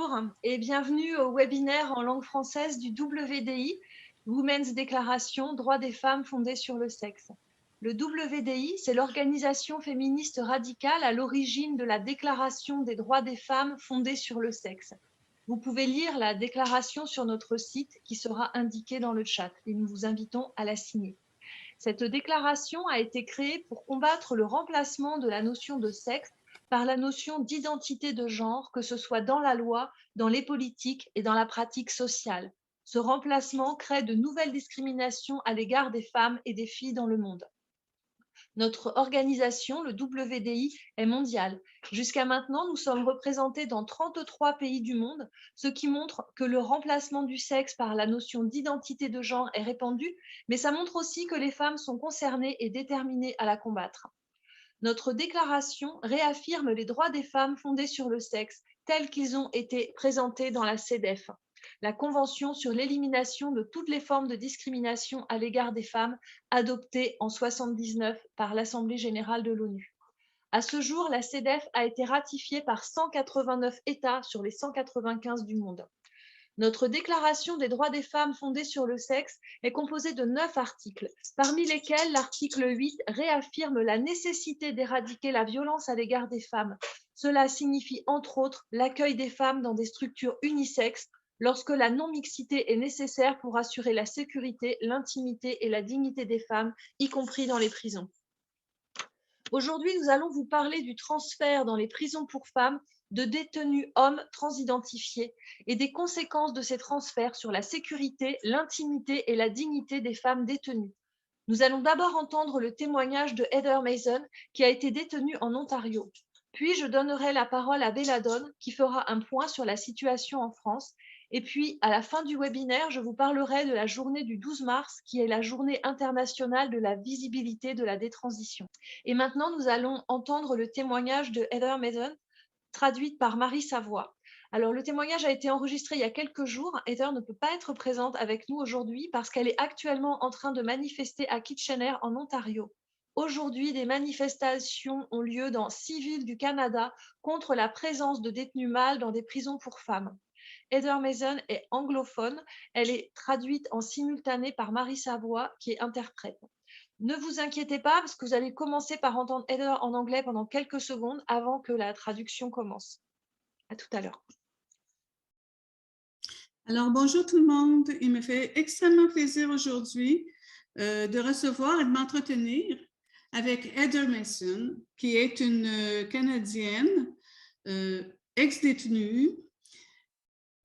Bonjour et bienvenue au webinaire en langue française du WDI, Women's Declaration, droits des femmes fondés sur le sexe. Le WDI, c'est l'organisation féministe radicale à l'origine de la Déclaration des droits des femmes fondée sur le sexe. Vous pouvez lire la déclaration sur notre site qui sera indiquée dans le chat et nous vous invitons à la signer. Cette déclaration a été créée pour combattre le remplacement de la notion de sexe par la notion d'identité de genre, que ce soit dans la loi, dans les politiques et dans la pratique sociale. Ce remplacement crée de nouvelles discriminations à l'égard des femmes et des filles dans le monde. Notre organisation, le WDI, est mondiale. Jusqu'à maintenant, nous sommes représentés dans 33 pays du monde, ce qui montre que le remplacement du sexe par la notion d'identité de genre est répandu, mais ça montre aussi que les femmes sont concernées et déterminées à la combattre. Notre déclaration réaffirme les droits des femmes fondés sur le sexe, tels qu'ils ont été présentés dans la CEDEF, la Convention sur l'élimination de toutes les formes de discrimination à l'égard des femmes, adoptée en 1979 par l'Assemblée générale de l'ONU. À ce jour, la CEDEF a été ratifiée par 189 États sur les 195 du monde. Notre déclaration des droits des femmes fondée sur le sexe est composée de 9 articles, parmi lesquels l'article 8 réaffirme la nécessité d'éradiquer la violence à l'égard des femmes. Cela signifie entre autres l'accueil des femmes dans des structures unisexes lorsque la non-mixité est nécessaire pour assurer la sécurité, l'intimité et la dignité des femmes, y compris dans les prisons. Aujourd'hui, nous allons vous parler du transfert dans les prisons pour femmes de détenus hommes transidentifiés et des conséquences de ces transferts sur la sécurité, l'intimité et la dignité des femmes détenues. Nous allons d'abord entendre le témoignage de Heather Mason, qui a été détenue en Ontario. Puis, je donnerai la parole à Belladone, qui fera un point sur la situation en France. Et puis, à la fin du webinaire, je vous parlerai de la journée du 12 mars, qui est la journée internationale de la visibilité de la détransition. Et maintenant, nous allons entendre le témoignage de Heather Mason, traduite par Marie Savoie. Alors, le témoignage a été enregistré il y a quelques jours. Heather ne peut pas être présente avec nous aujourd'hui parce qu'elle est actuellement en train de manifester à Kitchener, en Ontario. Aujourd'hui, des manifestations ont lieu dans 6 villes du Canada contre la présence de détenus mâles dans des prisons pour femmes. Heather Mason est anglophone. Elle est traduite en simultané par Marie Savoie, qui est interprète. Ne vous inquiétez pas, parce que vous allez commencer par entendre Heather en anglais pendant quelques secondes avant que la traduction commence. À tout à l'heure. Alors, bonjour tout le monde. Il me fait extrêmement plaisir aujourd'hui de recevoir et de m'entretenir avec Heather Mason, qui est une Canadienne ex-détenue,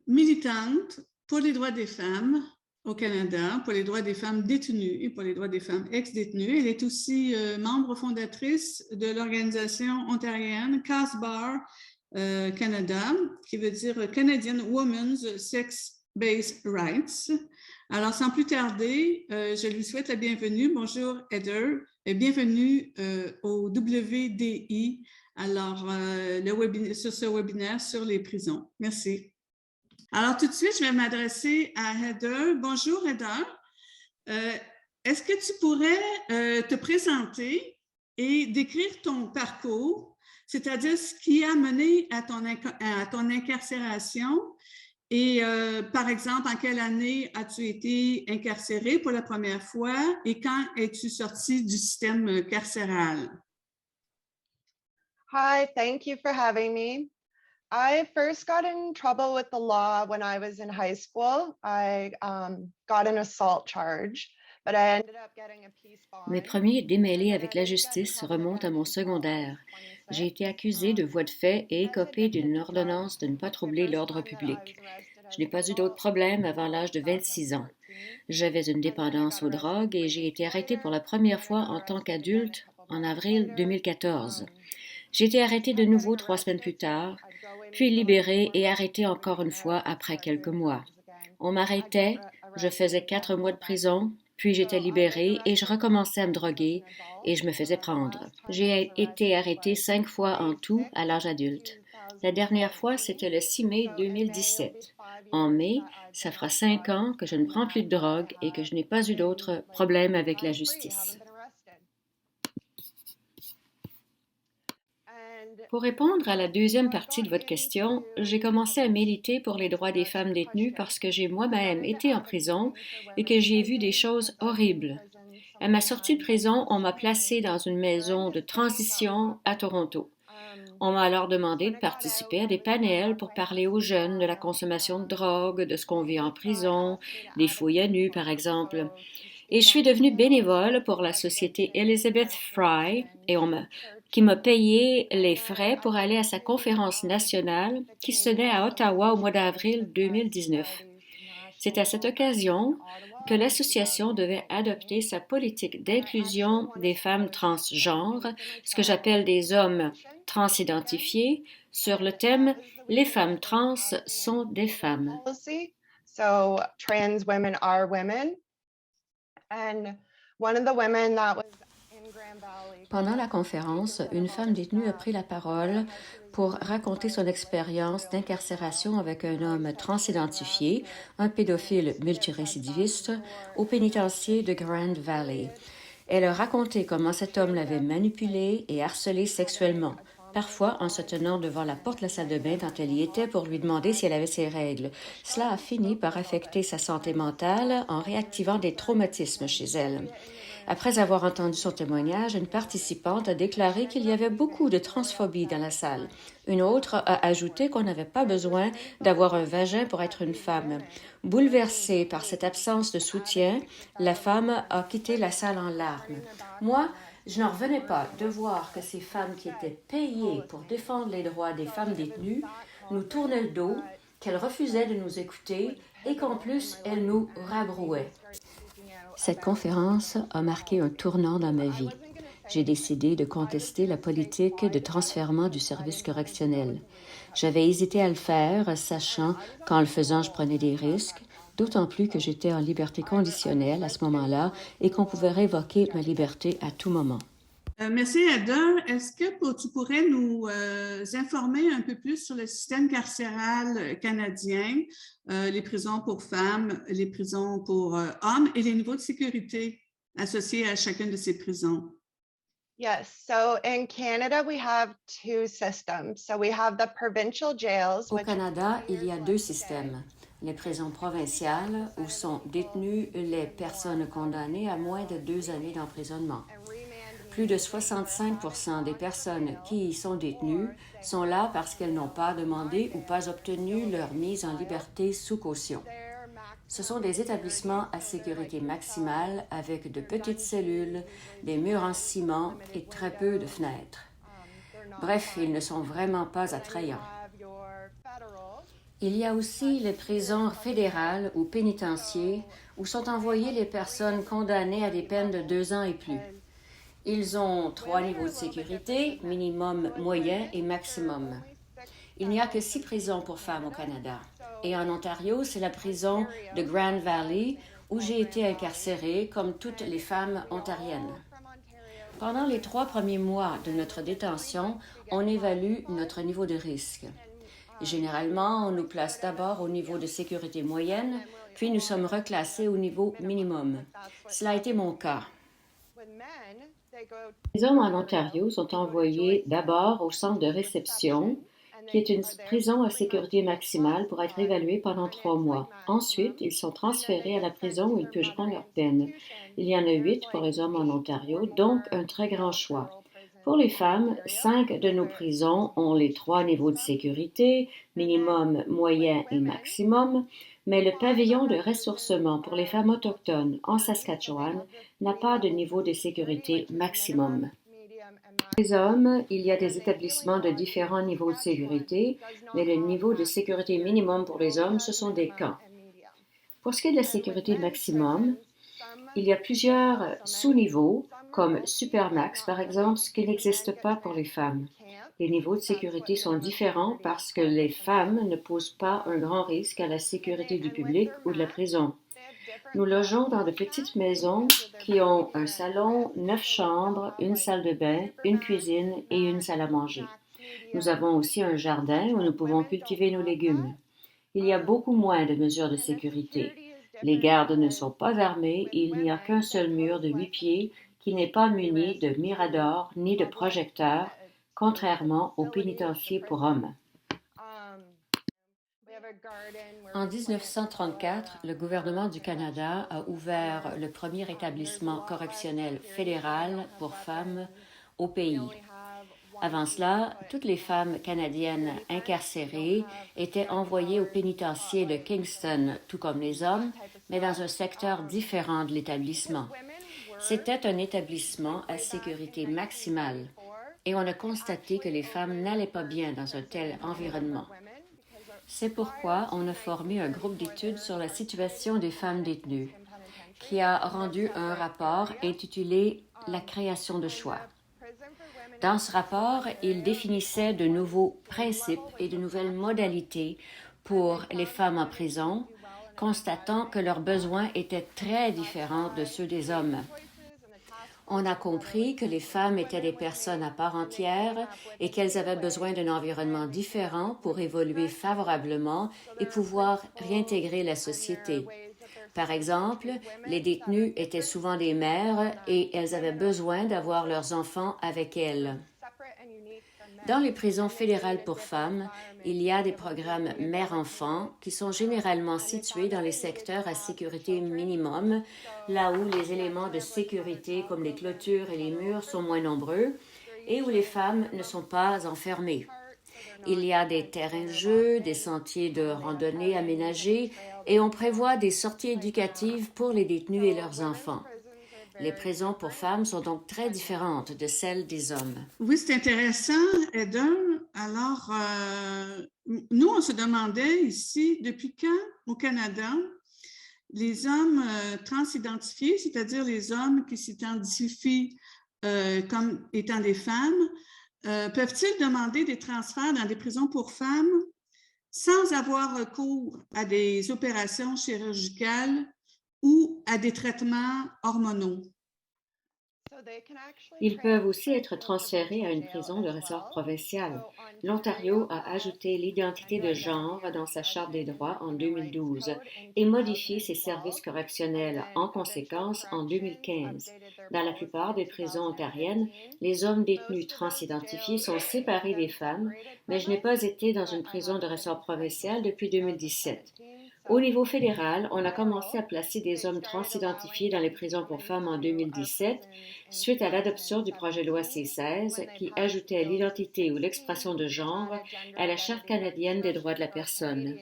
militante pour les droits des femmes au Canada, pour les droits des femmes détenues et pour les droits des femmes ex-détenues. Elle est aussi membre fondatrice de l'organisation ontarienne CASBAR Canada, qui veut dire Canadian Women's Sex-Based Rights. Alors, sans plus tarder, je lui souhaite la bienvenue. Bonjour, Heather, et bienvenue au WDI, alors, sur ce webinaire sur les prisons. Merci. Alors, tout de suite, je vais m'adresser à Heather. Bonjour, Heather. Est-ce que tu pourrais te présenter et décrire ton parcours, c'est-à-dire ce qui a mené à ton incarcération et, par exemple, en quelle année as-tu été incarcérée pour la première fois et quand es-tu sortie du système carcéral? Hi, thank you for having me. I first got in trouble with the law when I was in high school. I got an assault charge, but I ended up getting a peace bond. Mes premiers démêlés avec la justice remontent à mon secondaire. J'ai été accusée de voies de fait et écopée d'une ordonnance de ne pas troubler l'ordre public. Je n'ai pas eu d'autres problèmes avant l'âge de 26 ans. J'avais une dépendance aux drogues et j'ai été arrêtée pour la première fois en tant qu'adulte en avril 2014. J'ai été arrêtée de nouveau 3 semaines plus tard, puis libérée et arrêtée encore une fois après quelques mois. On m'arrêtait, je faisais 4 mois de prison, puis j'étais libérée et je recommençais à me droguer et je me faisais prendre. J'ai été arrêtée 5 fois en tout à l'âge adulte. La dernière fois, c'était le 6 mai 2017. En mai, ça fera 5 ans que je ne prends plus de drogue et que je n'ai pas eu d'autres problèmes avec la justice. Pour répondre à la deuxième partie de votre question, j'ai commencé à militer pour les droits des femmes détenues parce que j'ai moi-même été en prison et que j'y ai vu des choses horribles. À ma sortie de prison, on m'a placée dans une maison de transition à Toronto. On m'a alors demandé de participer à des panels pour parler aux jeunes de la consommation de drogue, de ce qu'on vit en prison, des fouilles à nu, par exemple. Et je suis devenue bénévole pour la société Elizabeth Fry qui m'a payé les frais pour aller à sa conférence nationale qui se tenait à Ottawa au mois d'avril 2019. C'est à cette occasion que l'association devait adopter sa politique d'inclusion des femmes transgenres, ce que j'appelle des hommes transidentifiés, sur le thème Les femmes trans sont des femmes. So trans women are women. And one of the women that was in Grand Valley. Pendant la conférence, une femme détenue a pris la parole pour raconter son expérience d'incarcération avec un homme transidentifié, un pédophile multirécidiviste, au pénitencier de Grand Valley. Elle a raconté comment cet homme l'avait manipulée et harcelée sexuellement, parfois en se tenant devant la porte de la salle de bain quand elle y était pour lui demander si elle avait ses règles. Cela a fini par affecter sa santé mentale en réactivant des traumatismes chez elle. Après avoir entendu son témoignage, une participante a déclaré qu'il y avait beaucoup de transphobie dans la salle. Une autre a ajouté qu'on n'avait pas besoin d'avoir un vagin pour être une femme. Bouleversée par cette absence de soutien, la femme a quitté la salle en larmes. Moi, je n'en revenais pas de voir que ces femmes qui étaient payées pour défendre les droits des femmes détenues nous tournaient le dos, qu'elles refusaient de nous écouter et qu'en plus, elles nous rabrouaient. Cette conférence a marqué un tournant dans ma vie. J'ai décidé de contester la politique de transfèrement du service correctionnel. J'avais hésité à le faire, sachant qu'en le faisant, je prenais des risques, d'autant plus que j'étais en liberté conditionnelle à ce moment-là et qu'on pouvait révoquer ma liberté à tout moment. Merci, Ada. Est-ce que tu pourrais nous informer un peu plus sur le système carcéral canadien, les prisons pour femmes, les prisons pour hommes et les niveaux de sécurité associés à chacune de ces prisons? Yes, so in Canada, we have two systems. So we have the provincial jails. Au Canada, il y a deux systèmes. Les prisons provinciales, où sont détenues les personnes condamnées à moins de 2 années d'emprisonnement. Plus de 65% des personnes qui y sont détenues sont là parce qu'elles n'ont pas demandé ou pas obtenu leur mise en liberté sous caution. Ce sont des établissements à sécurité maximale avec de petites cellules, des murs en ciment et très peu de fenêtres. Bref, ils ne sont vraiment pas attrayants. Il y a aussi les prisons fédérales ou pénitenciers où sont envoyées les personnes condamnées à des peines de 2 ans et plus. Ils ont 3 niveaux de sécurité, minimum, moyen et maximum. Il n'y a que 6 prisons pour femmes au Canada. Et en Ontario, c'est la prison de Grand Valley où j'ai été incarcérée comme toutes les femmes ontariennes. Pendant les 3 premiers mois de notre détention, on évalue notre niveau de risque. Généralement, on nous place d'abord au niveau de sécurité moyenne, puis nous sommes reclassés au niveau minimum. Cela a été mon cas. Les hommes en Ontario sont envoyés d'abord au centre de réception, qui est une prison à sécurité maximale pour être évalués pendant 3 mois. Ensuite, ils sont transférés à la prison où ils purgeront leur peine. Il y en a 8 pour les hommes en Ontario, donc un très grand choix. Pour les femmes, 5 de nos prisons ont les 3 niveaux de sécurité, minimum, moyen et maximum, mais le pavillon de ressourcement pour les femmes autochtones en Saskatchewan n'a pas de niveau de sécurité maximum. Pour les hommes, il y a des établissements de différents niveaux de sécurité, mais le niveau de sécurité minimum pour les hommes, ce sont des camps. Pour ce qui est de la sécurité maximum, il y a plusieurs sous-niveaux, comme Supermax par exemple, ce qui n'existe pas pour les femmes. Les niveaux de sécurité sont différents parce que les femmes ne posent pas un grand risque à la sécurité du public ou de la prison. Nous logeons dans de petites maisons qui ont un salon, 9 chambres, une salle de bain, une cuisine et une salle à manger. Nous avons aussi un jardin où nous pouvons cultiver nos légumes. Il y a beaucoup moins de mesures de sécurité. Les gardes ne sont pas armés et il n'y a qu'un seul mur de 8 pieds qui n'est pas muni de miradors ni de projecteurs, contrairement aux pénitenciers pour hommes. En 1934, le gouvernement du Canada a ouvert le premier établissement correctionnel fédéral pour femmes au pays. Avant cela, toutes les femmes canadiennes incarcérées étaient envoyées au pénitencier de Kingston, tout comme les hommes, mais dans un secteur différent de l'établissement. C'était un établissement à sécurité maximale et on a constaté que les femmes n'allaient pas bien dans un tel environnement. C'est pourquoi on a formé un groupe d'études sur la situation des femmes détenues, qui a rendu un rapport intitulé « La création de choix ». Dans ce rapport, il définissait de nouveaux principes et de nouvelles modalités pour les femmes en prison, constatant que leurs besoins étaient très différents de ceux des hommes. On a compris que les femmes étaient des personnes à part entière et qu'elles avaient besoin d'un environnement différent pour évoluer favorablement et pouvoir réintégrer la société. Par exemple, les détenues étaient souvent des mères et elles avaient besoin d'avoir leurs enfants avec elles. Dans les prisons fédérales pour femmes, il y a des programmes mère-enfant qui sont généralement situés dans les secteurs à sécurité minimum, là où les éléments de sécurité comme les clôtures et les murs sont moins nombreux et où les femmes ne sont pas enfermées. Il y a des terrains de jeu, des sentiers de randonnée aménagés et on prévoit des sorties éducatives pour les détenus et leurs enfants. Les prisons pour femmes sont donc très différentes de celles des hommes. Oui, c'est intéressant, Heather. Alors, nous, on se demandait ici, depuis quand au Canada, les hommes transidentifiés, c'est-à-dire les hommes qui s'identifient comme étant des femmes, peuvent-ils demander des transferts dans des prisons pour femmes sans avoir recours à des opérations chirurgicales ou à des traitements hormonaux? Ils peuvent aussi être transférés à une prison de ressort provincial. L'Ontario a ajouté l'identité de genre dans sa Charte des droits en 2012 et modifié ses services correctionnels en conséquence en 2015. Dans la plupart des prisons ontariennes, les hommes détenus transidentifiés sont séparés des femmes, mais je n'ai pas été dans une prison de ressort provincial depuis 2017. Au niveau fédéral, on a commencé à placer des hommes transidentifiés dans les prisons pour femmes en 2017, suite à l'adoption du projet de loi C-16 qui ajoutait l'identité ou l'expression de genre à la Charte canadienne des droits de la personne.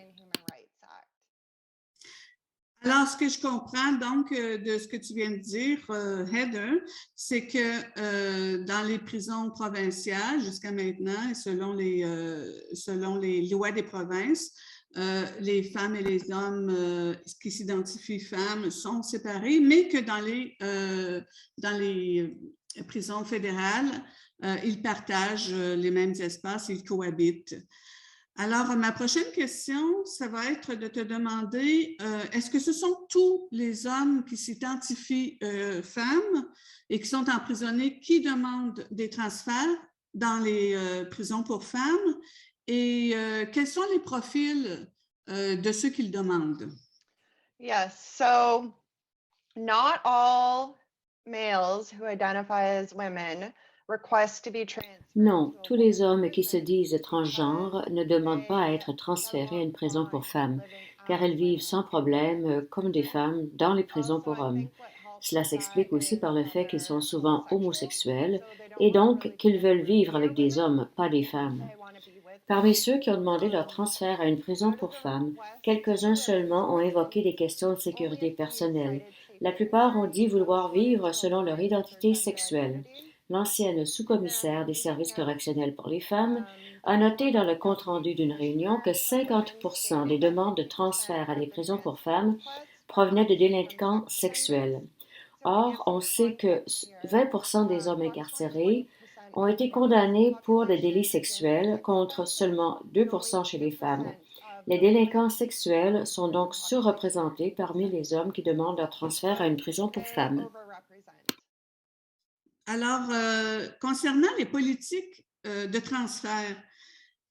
Alors, ce que je comprends donc de ce que tu viens de dire, Heather, c'est que dans les prisons provinciales jusqu'à maintenant, et selon les lois des provinces, les femmes et les hommes qui s'identifient femmes sont séparés, mais que dans les prisons fédérales, ils partagent les mêmes espaces, ils cohabitent. Alors, ma prochaine question, ça va être de te demander, est-ce que ce sont tous les hommes qui s'identifient femmes et qui sont emprisonnés qui demandent des transferts dans les prisons pour femmes? Et quels sont les profils de ceux qu'ils demandent? Yes, so not all males who identify as women request to be transferred. Non, tous les hommes qui se disent transgenres ne demandent pas à être transférés à une prison pour femmes, car elles vivent sans problème, comme des femmes, dans les prisons pour hommes. Cela s'explique aussi par le fait qu'ils sont souvent homosexuels et donc qu'ils veulent vivre avec des hommes, pas des femmes. Parmi ceux qui ont demandé leur transfert à une prison pour femmes, quelques-uns seulement ont évoqué des questions de sécurité personnelle. La plupart ont dit vouloir vivre selon leur identité sexuelle. L'ancienne sous-commissaire des services correctionnels pour les femmes a noté dans le compte-rendu d'une réunion que 50% des demandes de transfert à des prisons pour femmes provenaient de délinquants sexuels. Or, on sait que 20% des hommes incarcérés ont été condamnés pour des délits sexuels contre seulement 2% chez les femmes. Les délinquants sexuels sont donc surreprésentés parmi les hommes qui demandent leur transfert à une prison pour femmes. Alors, concernant les politiques de transfert,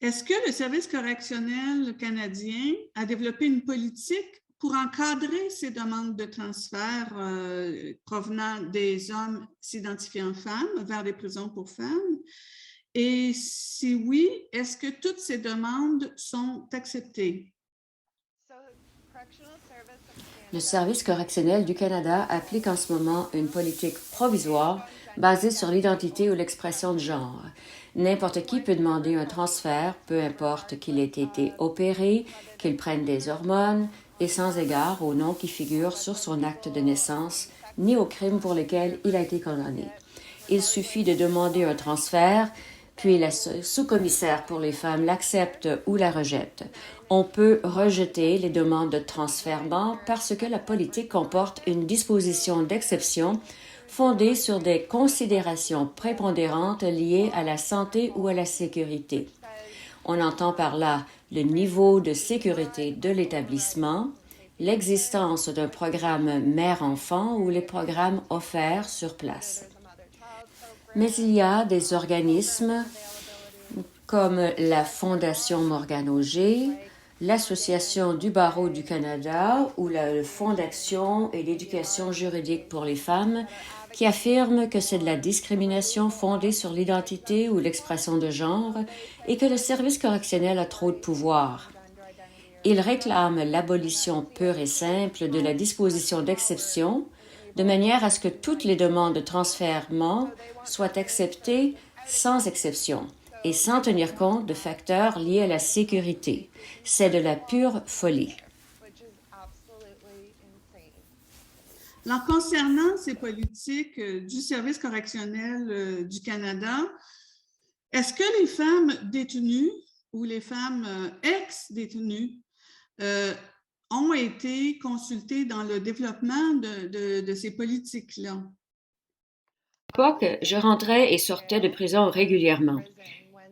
est-ce que le Service correctionnel canadien a développé une politique pour encadrer ces demandes de transfert provenant des hommes s'identifiant femmes vers des prisons pour femmes? Et si oui, est-ce que toutes ces demandes sont acceptées? Le Service correctionnel du Canada applique en ce moment une politique provisoire basée sur l'identité ou l'expression de genre. N'importe qui peut demander un transfert, peu importe qu'il ait été opéré, qu'il prenne des hormones, et sans égard au nom qui figure sur son acte de naissance, ni aux crimes pour lesquels il a été condamné. Il suffit de demander un transfert, puis la sous-commissaire pour les femmes l'accepte ou la rejette. On peut rejeter les demandes de transfèrement parce que la politique comporte une disposition d'exception fondée sur des considérations prépondérantes liées à la santé ou à la sécurité. On entend par là le niveau de sécurité de l'établissement, l'existence d'un programme mère-enfant ou les programmes offerts sur place. Mais il y a des organismes comme la Fondation Morgane Auger, l'Association du barreau du Canada ou le Fonds d'action et d'éducation juridique pour les femmes qui affirment que c'est de la discrimination fondée sur l'identité ou l'expression de genre et que le service correctionnel a trop de pouvoir. Ils réclament l'abolition pure et simple de la disposition d'exception de manière à ce que toutes les demandes de transfèrement soient acceptées sans exception et sans tenir compte de facteurs liés à la sécurité. C'est de la pure folie. Alors, concernant ces politiques du Service correctionnel du Canada, est-ce que les femmes détenues ou les femmes ex-détenues ont été consultées dans le développement de ces politiques-là? Pas que je rentrais et sortais de prison régulièrement.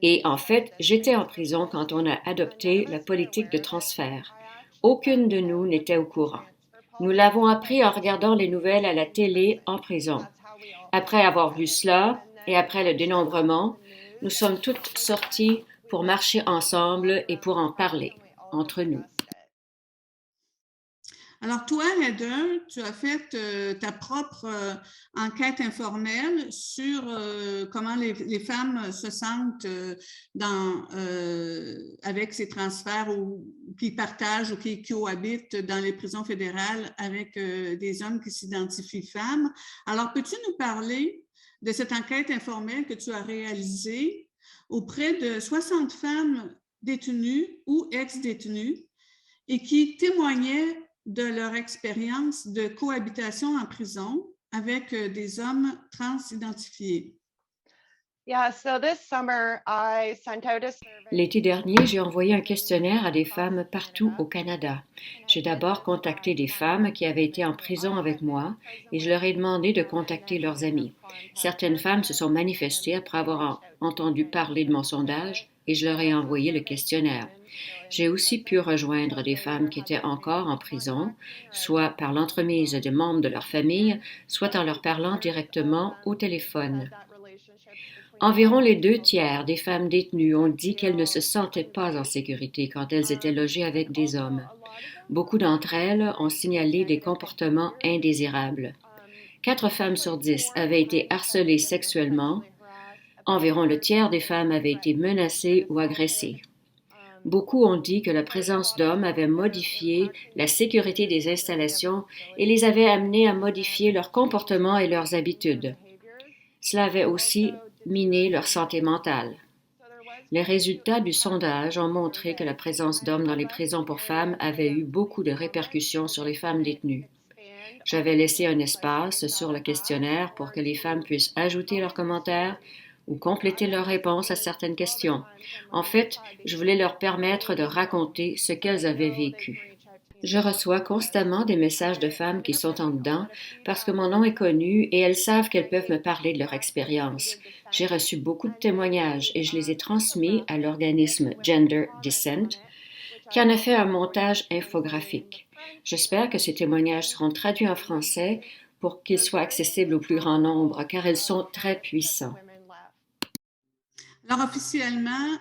Et en fait, j'étais en prison quand on a adopté la politique de transfert. Aucune de nous n'était au courant. Nous l'avons appris en regardant les nouvelles à la télé en prison. Après avoir vu cela et après le dénombrement, nous sommes toutes sorties pour marcher ensemble et pour en parler entre nous. Alors, toi, Heather, tu as fait ta propre enquête informelle sur comment les femmes se sentent avec ces transferts ou qui partagent ou qui cohabitent dans les prisons fédérales avec des hommes qui s'identifient femmes. Alors, peux-tu nous parler de cette enquête informelle que tu as réalisée auprès de 60 femmes détenues ou ex-détenues et qui témoignaient de leur expérience de cohabitation en prison avec des hommes transidentifiés? L'été dernier, j'ai envoyé un questionnaire à des femmes partout au Canada. J'ai d'abord contacté des femmes qui avaient été en prison avec moi et je leur ai demandé de contacter leurs amis. Certaines femmes se sont manifestées après avoir entendu parler de mon sondage et je leur ai envoyé le questionnaire. J'ai aussi pu rejoindre des femmes qui étaient encore en prison, soit par l'entremise de membres de leur famille, soit en leur parlant directement au téléphone. Environ les 2/3 des femmes détenues ont dit qu'elles ne se sentaient pas en sécurité quand elles étaient logées avec des hommes. Beaucoup d'entre elles ont signalé des comportements indésirables. 4 femmes sur 10 avaient été harcelées sexuellement. Environ le tiers des femmes avaient été menacées ou agressées. Beaucoup ont dit que la présence d'hommes avait modifié la sécurité des installations et les avait amenés à modifier leur comportement et leurs habitudes. Cela avait aussi miné leur santé mentale. Les résultats du sondage ont montré que la présence d'hommes dans les prisons pour femmes avait eu beaucoup de répercussions sur les femmes détenues. J'avais laissé un espace sur le questionnaire pour que les femmes puissent ajouter leurs commentaires ou compléter leurs réponses à certaines questions. En fait, je voulais leur permettre de raconter ce qu'elles avaient vécu. Je reçois constamment des messages de femmes qui sont en dedans parce que mon nom est connu et elles savent qu'elles peuvent me parler de leur expérience. J'ai reçu beaucoup de témoignages et je les ai transmis à l'organisme Gender Dissent qui en a fait un montage infographique. J'espère que ces témoignages seront traduits en français pour qu'ils soient accessibles au plus grand nombre car ils sont très puissants. Alors, officieusement,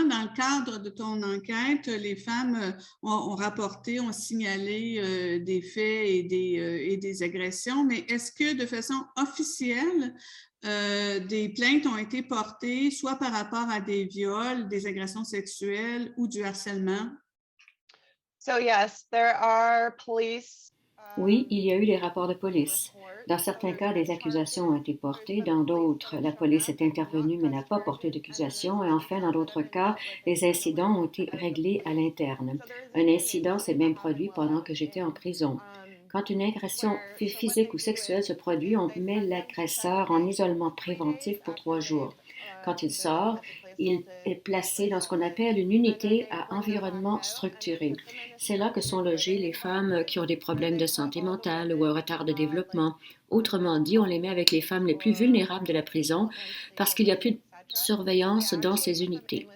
dans le cadre de ton enquête, les femmes ont rapporté, ont signalé des faits et des agressions, mais est-ce que de façon officielle, des plaintes ont été portées, soit par rapport à des viols, des agressions sexuelles ou du harcèlement? So yes, there are police. Oui, il y a eu des rapports de police. Dans certains cas, des accusations ont été portées. Dans d'autres, la police est intervenue mais n'a pas porté d'accusation. Et enfin, dans d'autres cas, les incidents ont été réglés à l'interne. Un incident s'est même produit pendant que j'étais en prison. Quand une agression physique ou sexuelle se produit, on met l'agresseur en isolement préventif pour 3 jours. Quand il sort, il est placé dans ce qu'on appelle une unité à environnement structuré. C'est là que sont logées les femmes qui ont des problèmes de santé mentale ou un retard de développement. Autrement dit, on les met avec les femmes les plus vulnérables de la prison parce qu'il n'y a plus de surveillance dans ces unités.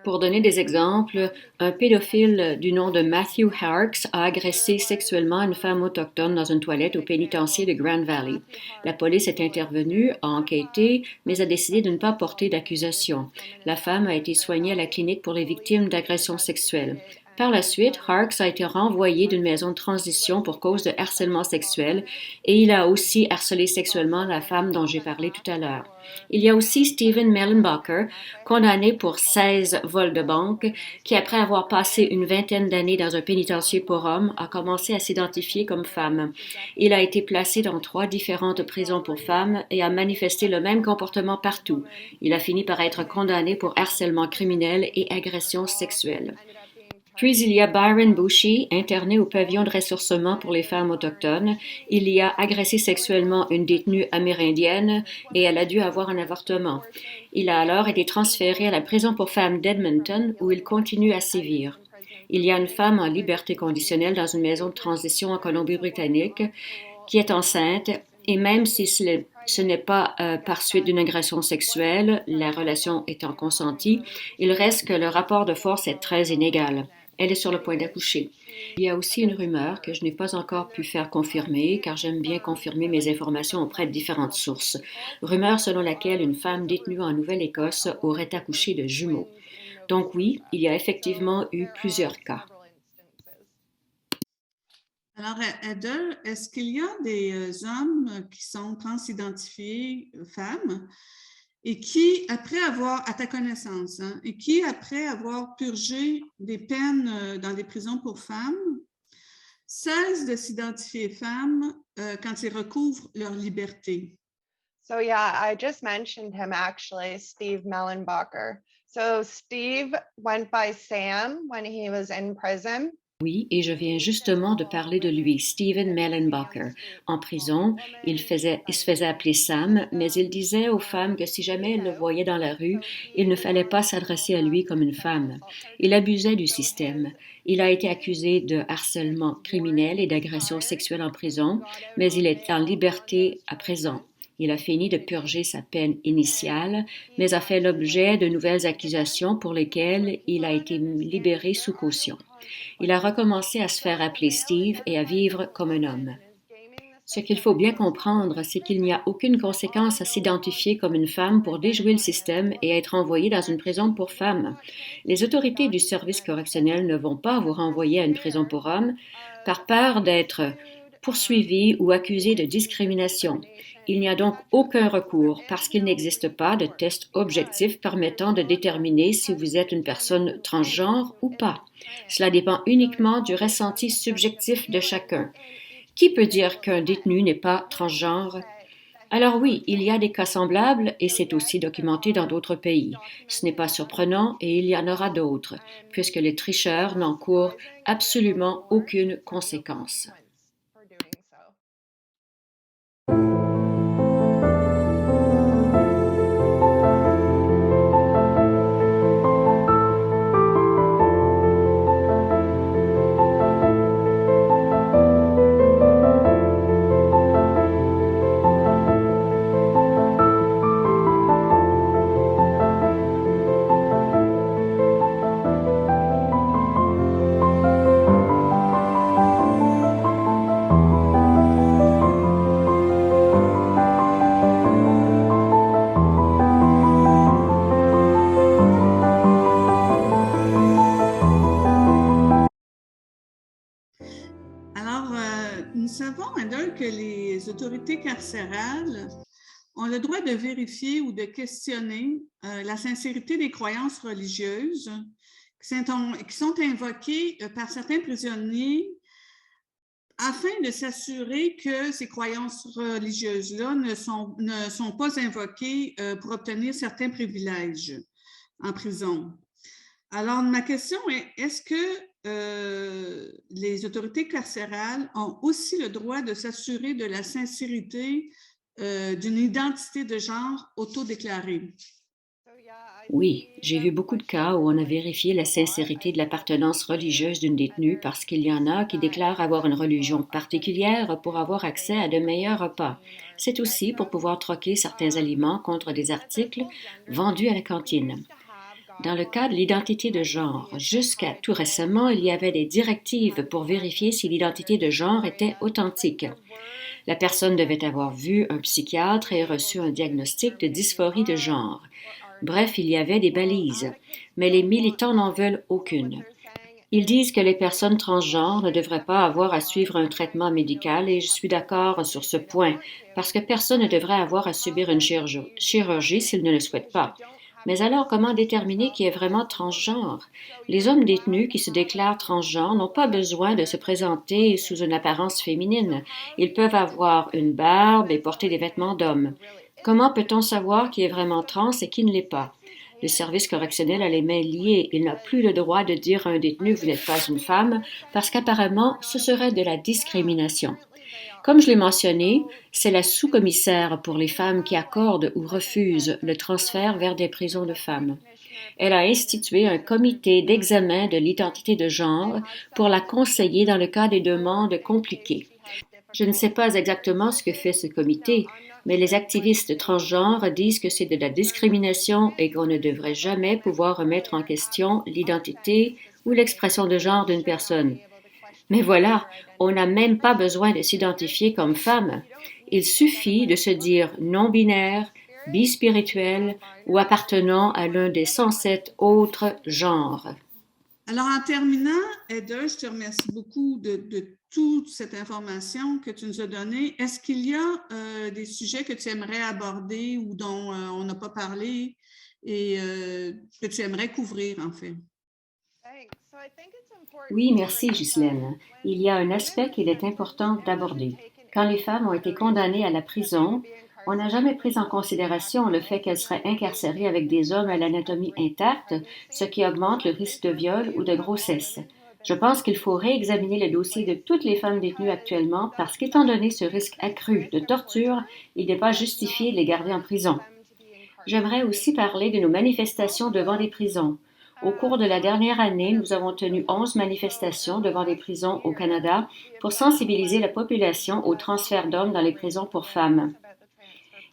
Pour donner des exemples, un pédophile du nom de Matthew Harks a agressé sexuellement une femme autochtone dans une toilette au pénitencier de Grand Valley. La police est intervenue, a enquêté, mais a décidé de ne pas porter d'accusation. La femme a été soignée à la clinique pour les victimes d'agressions sexuelles. Par la suite, Harks a été renvoyé d'une maison de transition pour cause de harcèlement sexuel et il a aussi harcelé sexuellement la femme dont j'ai parlé tout à l'heure. Il y a aussi Stephen Mellenbacher, condamné pour 16 vols de banque, qui après avoir passé une vingtaine d'années dans un pénitencier pour hommes, a commencé à s'identifier comme femme. Il a été placé dans 3 différentes prisons pour femmes et a manifesté le même comportement partout. Il a fini par être condamné pour harcèlement criminel et agression sexuelle. Puis il y a Byron Bushey, interné au pavillon de ressourcement pour les femmes autochtones. Il y a agressé sexuellement une détenue amérindienne et elle a dû avoir un avortement. Il a alors été transféré à la prison pour femmes d'Edmonton où il continue à sévir. Il y a une femme en liberté conditionnelle dans une maison de transition en Colombie-Britannique qui est enceinte et même si ce n'est pas par suite d'une agression sexuelle, la relation étant consentie, il reste que le rapport de force est très inégal. Elle est sur le point d'accoucher. Il y a aussi une rumeur que je n'ai pas encore pu faire confirmer, car j'aime bien confirmer mes informations auprès de différentes sources. Rumeur selon laquelle une femme détenue en Nouvelle-Écosse aurait accouché de jumeaux. Donc oui, il y a effectivement eu plusieurs cas. Alors, Heather, est-ce qu'il y a des hommes qui sont transidentifiés femmes et qui, après avoir, à ta connaissance, et qui, après avoir purgé des peines dans des prisons pour femmes, cessent de s'identifier femmes quand ils recouvrent leur liberté? So yeah, I just mentioned him actually, Steve Mellenbacher. So Steve went by Sam when he was in prison. Oui, et je viens justement de parler de lui, Stephen Mellenbacher. En prison, il se faisait appeler Sam, mais il disait aux femmes que si jamais elles le voyaient dans la rue, il ne fallait pas s'adresser à lui comme une femme. Il abusait du système. Il a été accusé de harcèlement criminel et d'agression sexuelle en prison, mais il est en liberté à présent. Il a fini de purger sa peine initiale, mais a fait l'objet de nouvelles accusations pour lesquelles il a été libéré sous caution. Il a recommencé à se faire appeler Steve et à vivre comme un homme. Ce qu'il faut bien comprendre, c'est qu'il n'y a aucune conséquence à s'identifier comme une femme pour déjouer le système et être envoyé dans une prison pour femmes. Les autorités du service correctionnel ne vont pas vous renvoyer à une prison pour hommes par peur d'être poursuivis ou accusés de discrimination. Il n'y a donc aucun recours parce qu'il n'existe pas de test objectif permettant de déterminer si vous êtes une personne transgenre ou pas. Cela dépend uniquement du ressenti subjectif de chacun. Qui peut dire qu'un détenu n'est pas transgenre? Alors oui, il y a des cas semblables et c'est aussi documenté dans d'autres pays. Ce n'est pas surprenant et il y en aura d'autres, puisque les tricheurs n'encourent absolument aucune conséquence. nous savons, Heather, que les autorités carcérales ont le droit de vérifier ou de questionner la sincérité des croyances religieuses qui sont invoquées par certains prisonniers afin de s'assurer que ces croyances religieuses-là ne sont pas invoquées pour obtenir certains privilèges en prison. Alors, ma question est, est-ce que les autorités carcérales ont aussi le droit de s'assurer de la sincérité d'une identité de genre autodéclarée? Oui, j'ai vu beaucoup de cas où on a vérifié la sincérité de l'appartenance religieuse d'une détenue parce qu'il y en a qui déclarent avoir une religion particulière pour avoir accès à de meilleurs repas. C'est aussi pour pouvoir troquer certains aliments contre des articles vendus à la cantine. Dans le cas de l'identité de genre, jusqu'à tout récemment, il y avait des directives pour vérifier si l'identité de genre était authentique. La personne devait avoir vu un psychiatre et reçu un diagnostic de dysphorie de genre. Bref, il y avait des balises, mais les militants n'en veulent aucune. Ils disent que les personnes transgenres ne devraient pas avoir à suivre un traitement médical et je suis d'accord sur ce point, parce que personne ne devrait avoir à subir une chirurgie s'il ne le souhaite pas. Mais alors, comment déterminer qui est vraiment transgenre? Les hommes détenus qui se déclarent transgenres n'ont pas besoin de se présenter sous une apparence féminine. Ils peuvent avoir une barbe et porter des vêtements d'homme. Comment peut-on savoir qui est vraiment trans et qui ne l'est pas? Le service correctionnel a les mains liées. Il n'a plus le droit de dire à un détenu « vous n'êtes pas une femme » parce qu'apparemment, ce serait de la discrimination. Comme je l'ai mentionné, c'est la sous-commissaire pour les femmes qui accorde ou refuse le transfert vers des prisons de femmes. Elle a institué un comité d'examen de l'identité de genre pour la conseiller dans le cas des demandes compliquées. Je ne sais pas exactement ce que fait ce comité, mais les activistes transgenres disent que c'est de la discrimination et qu'on ne devrait jamais pouvoir remettre en question l'identité ou l'expression de genre d'une personne. Mais voilà, on n'a même pas besoin de s'identifier comme femme. Il suffit de se dire non-binaire, bispirituel ou appartenant à l'un des 107 autres genres. Alors, en terminant, Heather, je te remercie beaucoup de toute cette information que tu nous as donnée. Est-ce qu'il y a des sujets que tu aimerais aborder ou dont on n'a pas parlé et que tu aimerais couvrir, en fait? Oui, merci Ghislaine. Il y a un aspect qu'il est important d'aborder. Quand les femmes ont été condamnées à la prison, on n'a jamais pris en considération le fait qu'elles seraient incarcérées avec des hommes à l'anatomie intacte, ce qui augmente le risque de viol ou de grossesse. Je pense qu'il faut réexaminer le dossier de toutes les femmes détenues actuellement parce qu'étant donné ce risque accru de torture, il n'est pas justifié de les garder en prison. J'aimerais aussi parler de nos manifestations devant les prisons. Au cours de la dernière année, nous avons tenu 11 manifestations devant les prisons au Canada pour sensibiliser la population au transfert d'hommes dans les prisons pour femmes.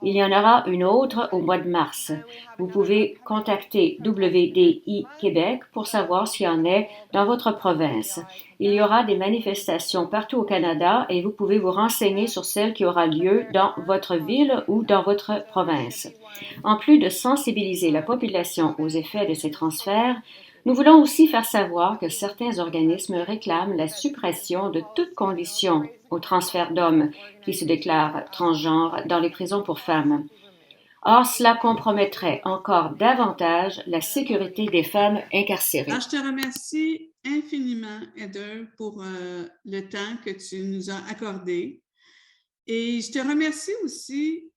Il y en aura une autre au mois de mars. Vous pouvez contacter WDI Québec pour savoir s'il y en est dans votre province. Il y aura des manifestations partout au Canada et vous pouvez vous renseigner sur celle qui aura lieu dans votre ville ou dans votre province. En plus de sensibiliser la population aux effets de ces transferts, nous voulons aussi faire savoir que certains organismes réclament la suppression de toute condition au transfert d'hommes qui se déclarent transgenres dans les prisons pour femmes. Or, cela compromettrait encore davantage la sécurité des femmes incarcérées. Alors, je te remercie infiniment, Heather, pour le temps que tu nous as accordé. Et je te remercie aussi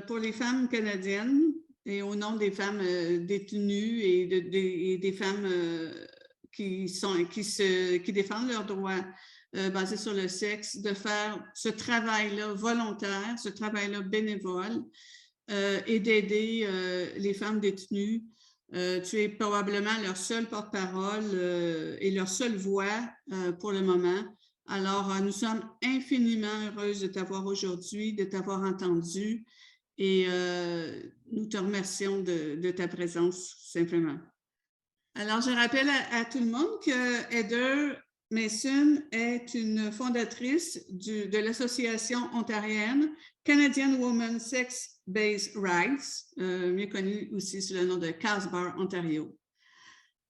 pour les femmes canadiennes et au nom des femmes détenues et des femmes qui défendent leurs droits basés sur le sexe, de faire ce travail-là volontaire, ce travail-là bénévole et d'aider les femmes détenues. Tu es probablement leur seule porte-parole et leur seule voix pour le moment. Alors, nous sommes infiniment heureuses de t'avoir aujourd'hui, de t'avoir entendu et nous te remercions de ta présence, simplement. Alors, je rappelle à tout le monde que Heather Mason est une fondatrice de l'association ontarienne Canadian Women Sex-Based Rights, mieux connue aussi sous le nom de CASBAR Ontario.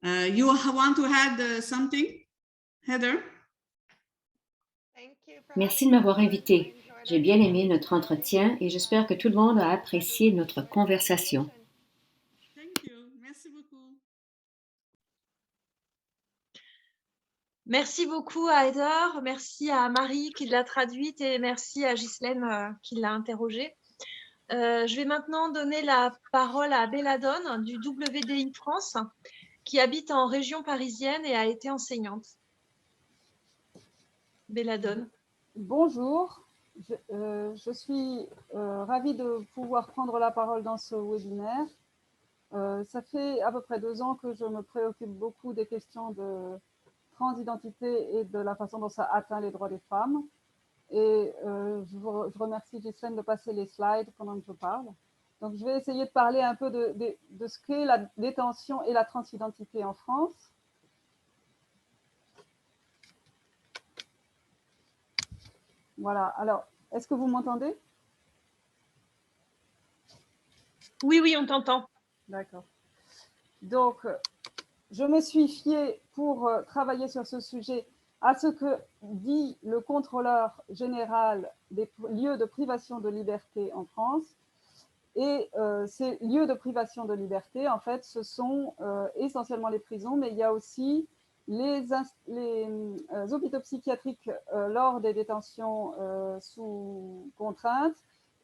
You want to add something, Heather? Merci de m'avoir invité. J'ai bien aimé notre entretien et j'espère que tout le monde a apprécié notre conversation. Thank you. Merci beaucoup. Merci beaucoup à Heather, merci à Marie qui l'a traduite et merci à Ghislaine qui l'a interrogée. Je vais maintenant donner la parole à Belladone du WDI France qui habite en région parisienne et a été enseignante. Belladone. Bonjour, je suis ravie de pouvoir prendre la parole dans ce webinaire. Ça fait à peu près 2 ans que je me préoccupe beaucoup des questions de transidentité et de la façon dont ça atteint les droits des femmes. Et je remercie Ghislaine de passer les slides pendant que je parle. Donc, je vais essayer de parler un peu de ce qu'est la détention et la transidentité en France. Voilà, alors, est-ce que vous m'entendez? Oui, oui, on t'entend. D'accord. Donc, je me suis fiée pour travailler sur ce sujet à ce que dit le contrôleur général des lieux de privation de liberté en France. Et ces lieux de privation de liberté, en fait, ce sont essentiellement les prisons, mais il y a aussi les hôpitaux psychiatriques lors des détentions sous contrainte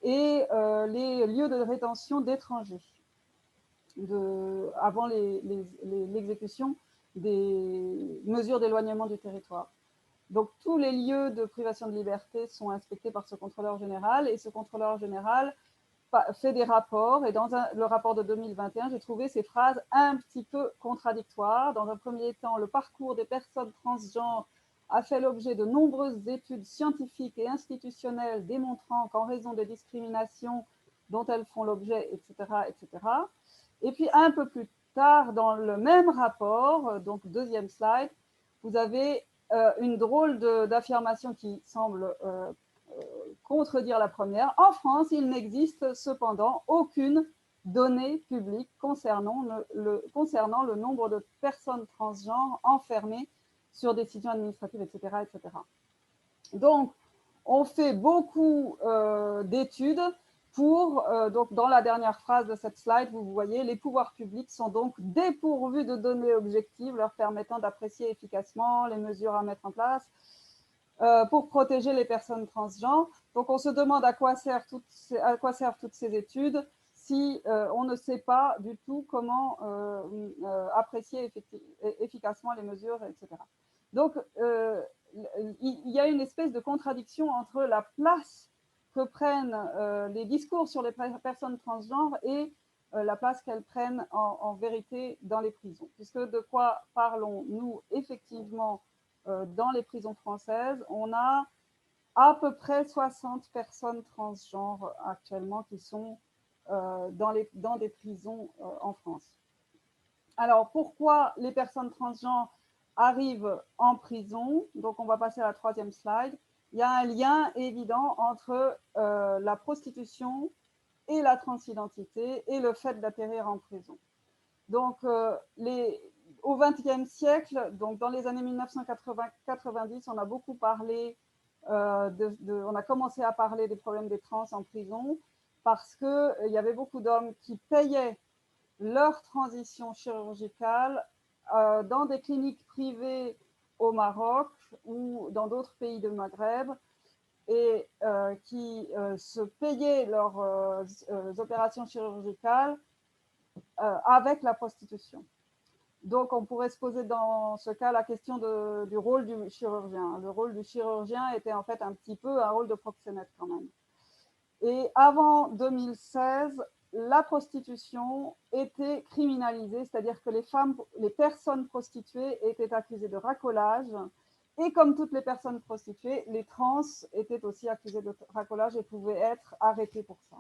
et les lieux de rétention d'étrangers avant l'exécution des mesures d'éloignement du territoire. Donc, tous les lieux de privation de liberté sont inspectés par ce contrôleur général et ce contrôleur général fait des rapports. Et dans le rapport de 2021, j'ai trouvé ces phrases un petit peu contradictoires. Dans un premier temps, le parcours des personnes transgenres a fait l'objet de nombreuses études scientifiques et institutionnelles démontrant qu'en raison des discriminations dont elles font l'objet, etc., etc. Et puis, un peu plus tard, dans le même rapport, donc deuxième slide, vous avez une drôle d'affirmation qui semble contredire la première. En France, il n'existe cependant aucune donnée publique concernant le nombre de personnes transgenres enfermées sur décision administrative, etc., etc. Donc, on fait beaucoup d'études pour, donc dans la dernière phrase de cette slide, vous voyez, les pouvoirs publics sont donc dépourvus de données objectives leur permettant d'apprécier efficacement les mesures à mettre en place pour protéger les personnes transgenres. Donc, on se demande à quoi servent toutes ces études si on ne sait pas du tout comment apprécier efficacement les mesures, etc. Donc, il y a une espèce de contradiction entre la place que prennent les discours sur les personnes transgenres et la place qu'elles prennent en vérité dans les prisons. Puisque de quoi parlons-nous effectivement dans les prisons françaises? On a à peu près 60 personnes transgenres actuellement qui sont dans des prisons en France. Alors, pourquoi les personnes transgenres arrivent en prison? Donc, on va passer à la troisième slide. Il y a un lien évident entre la prostitution et la transidentité et le fait d'atterrir en prison. Donc, au XXe siècle, donc dans les années 1990, on a beaucoup parlé, on a commencé à parler des problèmes des trans en prison parce qu'il y avait beaucoup d'hommes qui payaient leur transition chirurgicale dans des cliniques privées au Maroc ou dans d'autres pays du Maghreb et qui se payaient leurs opérations chirurgicales avec la prostitution. Donc, on pourrait se poser dans ce cas la question du rôle du chirurgien. Le rôle du chirurgien était en fait un petit peu un rôle de proxénète quand même. Et avant 2016, la prostitution était criminalisée, c'est-à-dire que les personnes prostituées étaient accusées de racolage. Et comme toutes les personnes prostituées, les trans étaient aussi accusées de racolage et pouvaient être arrêtées pour ça.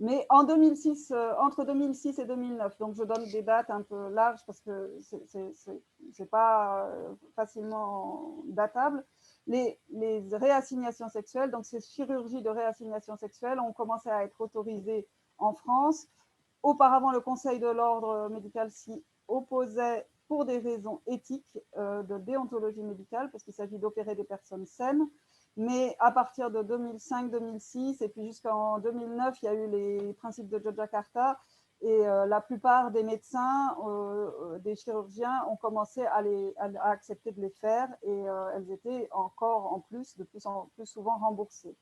Mais en 2006, entre 2006 et 2009, donc je donne des dates un peu larges parce que ce n'est pas facilement datable, les réassignations sexuelles, donc ces chirurgies de réassignation sexuelle ont commencé à être autorisées en France. Auparavant, le Conseil de l'ordre médical s'y opposait pour des raisons éthiques de déontologie médicale, parce qu'il s'agit d'opérer des personnes saines. Mais à partir de 2005-2006 et puis jusqu'en 2009, il y a eu les principes de Yogyakarta et la plupart des médecins, des chirurgiens ont commencé à accepter de les faire et elles étaient encore en plus, de plus en plus souvent remboursées.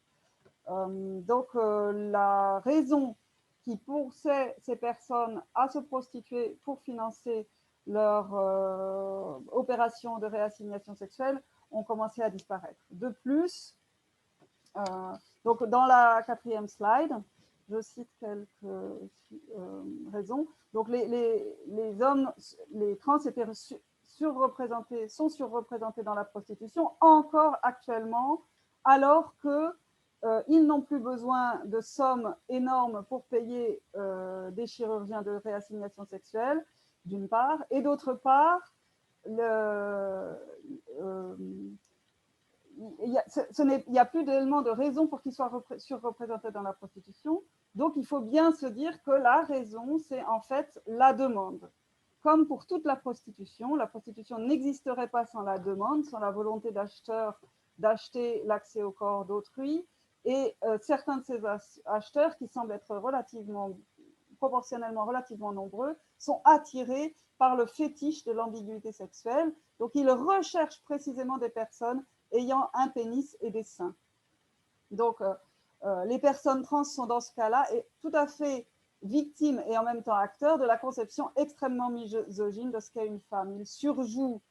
Donc la raison qui poussait ces personnes à se prostituer pour financer leur opération de réassignation sexuelle ont commencé à disparaître. De plus, donc dans la 4e slide, je cite quelques raisons. Donc les hommes, les trans étaient surreprésentés, sont surreprésentés dans la prostitution encore actuellement, alors que ils n'ont plus besoin de sommes énormes pour payer des chirurgiens de réassignation sexuelle, d'une part, et d'autre part, il n'y a plus d'éléments de raison pour qu'ils soient surreprésentés dans la prostitution. Donc, il faut bien se dire que la raison, c'est en fait la demande. Comme pour toute la prostitution n'existerait pas sans la demande, sans la volonté d'acheteurs d'acheter l'accès au corps d'autrui. Et certains de ces acheteurs, qui semblent être proportionnellement relativement nombreux, sont attirés par le fétiche de l'ambiguïté sexuelle. Donc, ils recherchent précisément des personnes ayant un pénis et des seins. Donc, les personnes trans sont dans ce cas-là tout à fait victimes et en même temps acteurs de la conception extrêmement misogyne de ce qu'est une femme. Ils surjouent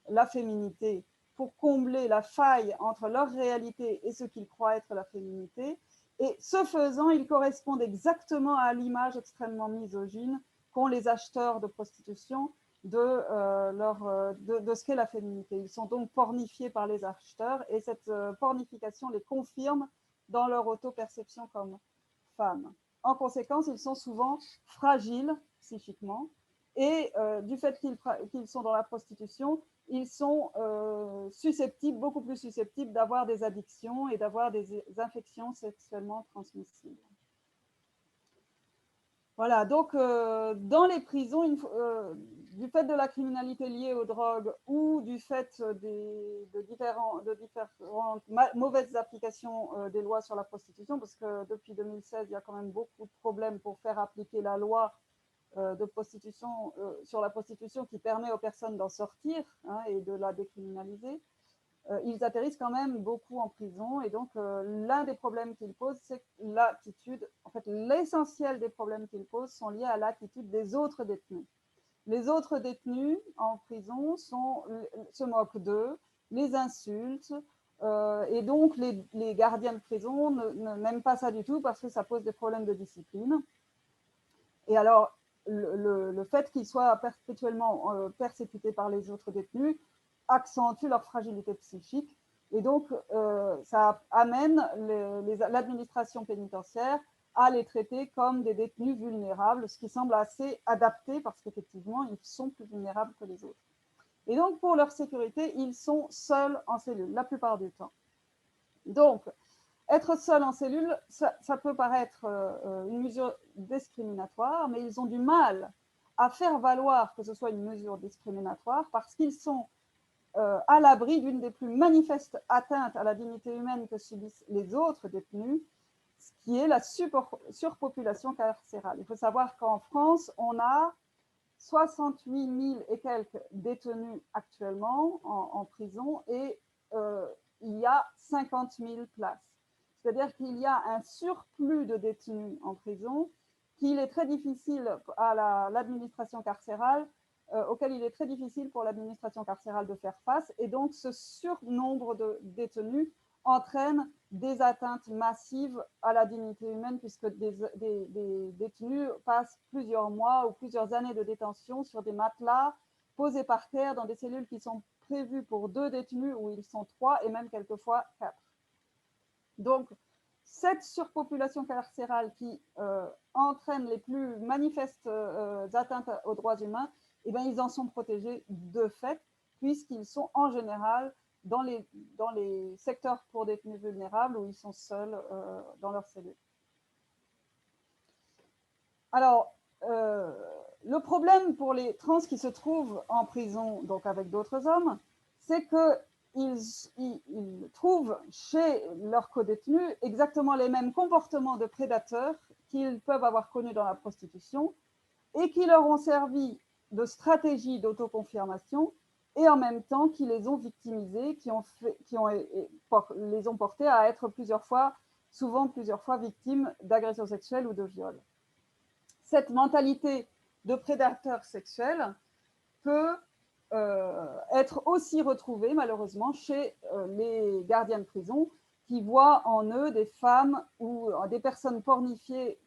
la féminité pour combler la faille entre leur réalité et ce qu'ils croient être la féminité. Et ce faisant, ils correspondent exactement à l'image extrêmement misogyne qu'ont les acheteurs de prostitution de ce qu'est la féminité. Ils sont donc pornifiés par les acheteurs et cette pornification les confirme dans leur auto-perception comme femmes. En conséquence, ils sont souvent fragiles psychiquement et du fait qu'ils sont dans la prostitution, ils sont beaucoup plus susceptibles d'avoir des addictions et d'avoir des infections sexuellement transmissibles. Voilà, donc dans les prisons, du fait de la criminalité liée aux drogues ou du fait de différentes mauvaises applications des lois sur la prostitution, parce que depuis 2016, il y a quand même beaucoup de problèmes pour faire appliquer la loi de prostitution, sur la prostitution qui permet aux personnes d'en sortir et de la décriminaliser. Ils atterrissent quand même beaucoup en prison et donc l'un des problèmes qu'ils posent, c'est l'attitude, en fait l'essentiel des problèmes qu'ils posent sont liés à l'attitude des autres détenus. Les autres détenus en prison se moquent d'eux, les insultent et donc les gardiens de prison n'aiment pas ça du tout parce que ça pose des problèmes de discipline. Et alors le fait qu'ils soient perpétuellement persécutés par les autres détenus accentue leur fragilité psychique et donc ça amène l'administration pénitentiaire à les traiter comme des détenus vulnérables, ce qui semble assez adapté parce qu'effectivement, ils sont plus vulnérables que les autres. Et donc, pour leur sécurité, ils sont seuls en cellule, la plupart du temps. Donc, être seul en cellule, ça peut paraître une mesure discriminatoire, mais ils ont du mal à faire valoir que ce soit une mesure discriminatoire parce qu'ils sont à l'abri d'une des plus manifestes atteintes à la dignité humaine que subissent les autres détenus, ce qui est la surpopulation carcérale. Il faut savoir qu'en France, on a 68 000 et quelques détenus actuellement en prison et il y a 50 000 places. C'est-à-dire qu'il y a un surplus de détenus en prison qu'il est très difficile à l'administration carcérale auquel il est très difficile pour l'administration carcérale de faire face. Et donc, ce surnombre de détenus entraîne des atteintes massives à la dignité humaine, puisque des détenus passent plusieurs mois ou plusieurs années de détention sur des matelas posés par terre dans des cellules qui sont prévues pour 2 détenus, où ils sont 3 et même quelquefois 4. Donc, cette surpopulation carcérale qui entraîne les plus manifestes atteintes aux droits humains, eh bien, ils en sont protégés de fait, puisqu'ils sont en général dans les secteurs pour détenus vulnérables où ils sont seuls dans leur cellule. Alors, le problème pour les trans qui se trouvent en prison, donc avec d'autres hommes, c'est qu'ils trouvent chez leurs codétenus exactement les mêmes comportements de prédateurs qu'ils peuvent avoir connus dans la prostitution et qui leur ont servi de stratégie d'autoconfirmation et en même temps qui les ont victimisés, les ont portés à être souvent plusieurs fois victimes d'agressions sexuelles ou de viols. Cette mentalité de prédateur sexuel peut être aussi retrouvée malheureusement chez les gardiens de prison qui voient en eux des femmes ou des personnes pornifiées